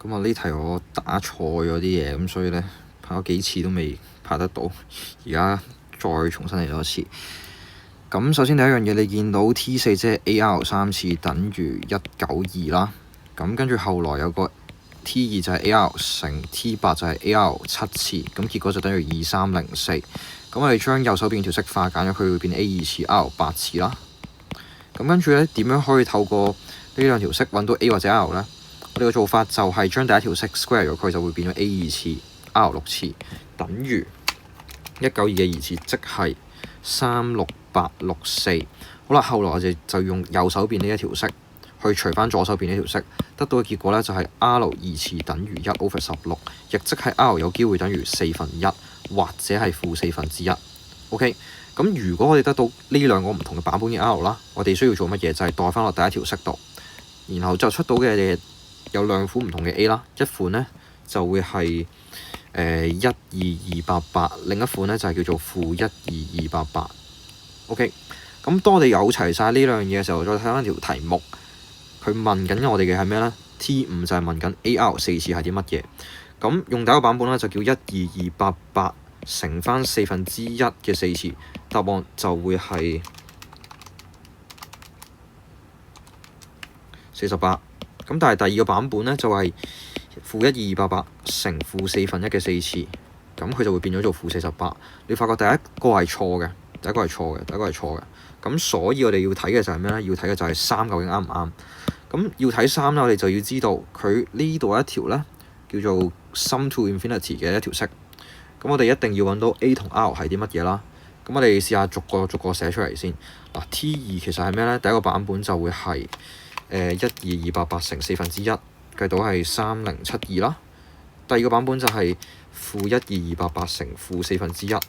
咁啊呢題我打錯咗啲嘢，咁所以咧拍咗幾次都未拍得到，而家再重新嚟多一次。咁首先第一樣嘢，你見到 T4 即係 AR 3次等於192啦。咁跟住後來有個 T2 就係 AR 乘 T8 就係 AR 7次，咁結果就等於2304。咁我哋將右手邊條式化簡咗，佢會變 A2 次 R8 次啦。咁跟住咧，點樣可以透過呢兩條式揾到 A 或者 R 呢？我哋嘅做法就係將第一條式 square 咗佢，就會變咗 A2 次 R6 次等於192嘅2次，即係36864。好啦，後來我哋就用右手邊呢一條式去除翻左手邊呢條式，得到嘅結果咧就係 R2 次等於1/16，亦即係 R 有機會等於1/4或者係-1/4。OK， 咁如果我哋得到呢兩個唔同嘅版本嘅 R 啦，我哋需要做乜嘢？就係代翻落第一條式度，然後就出到嘅嘢有兩款唔同嘅 A 啦，一款咧就會係12288，另一款咧就係叫做-12288。OK， 咁當我哋有齊晒呢兩樣嘢嘅時候，再睇翻條題目，佢問緊我哋嘅係咩咧 ？T5 就係問緊 AR 4次係啲乜嘢？咁用第一個版本咧就叫12288乘翻1/4嘅4次，答案就會係48。咁但係第二個版本咧就係-12288乘-4/4嘅4次，咁佢就會變咗做-48。你發覺第一個係錯嘅，第一個係錯嘅。咁所以我哋要睇嘅就係咩咧？要睇嘅就係3究竟啱唔啱？咁要睇3咧，我哋就要知道佢呢度一條咧叫做 sum to infinity 嘅一條式。咁我哋一定要揾到 A 同 R 係啲乜嘢啦。咁我哋試下逐個寫出嚟先。嗱 T2 其實係咩咧？第一個版本就會係12288乘1/4，計到係3072啦。第二個版本就係-12288乘-4/1，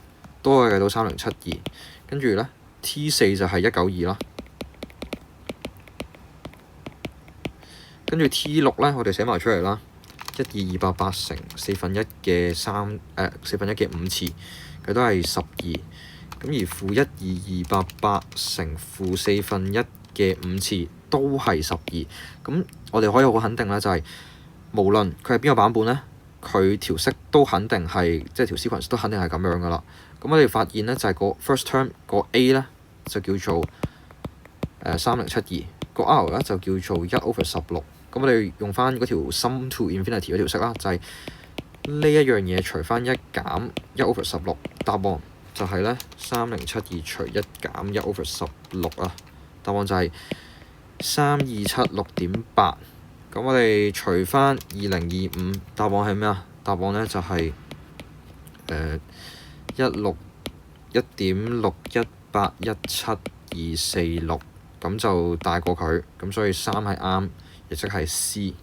都係計到3072。跟住咧 T4 就係192啦。跟住 T6咧，我哋寫埋出嚟啦。12288乘1/4嘅1/4嘅5次，佢都係12。咁而-12288乘-4/1嘅5次都係12。咁我哋可以好肯定啦，就係無論佢係邊個版本咧，佢條式都肯定係即係條 sequence 都肯定係咁樣噶啦。咁我哋發現咧就係個 first term 個 A 咧就叫做3072，個 R 咧就叫做1/16。咁我哋用翻嗰條 sum to infinity 嗰條式啦，就係呢一樣嘢除翻1減1/16，答案就係咧3072除1減1/16啊，答案就係3276.8。咁我哋除翻2025，答案係咩啊？答案咧就係161.6181726，咁就大過佢，咁所以3係啱，亦即係 C。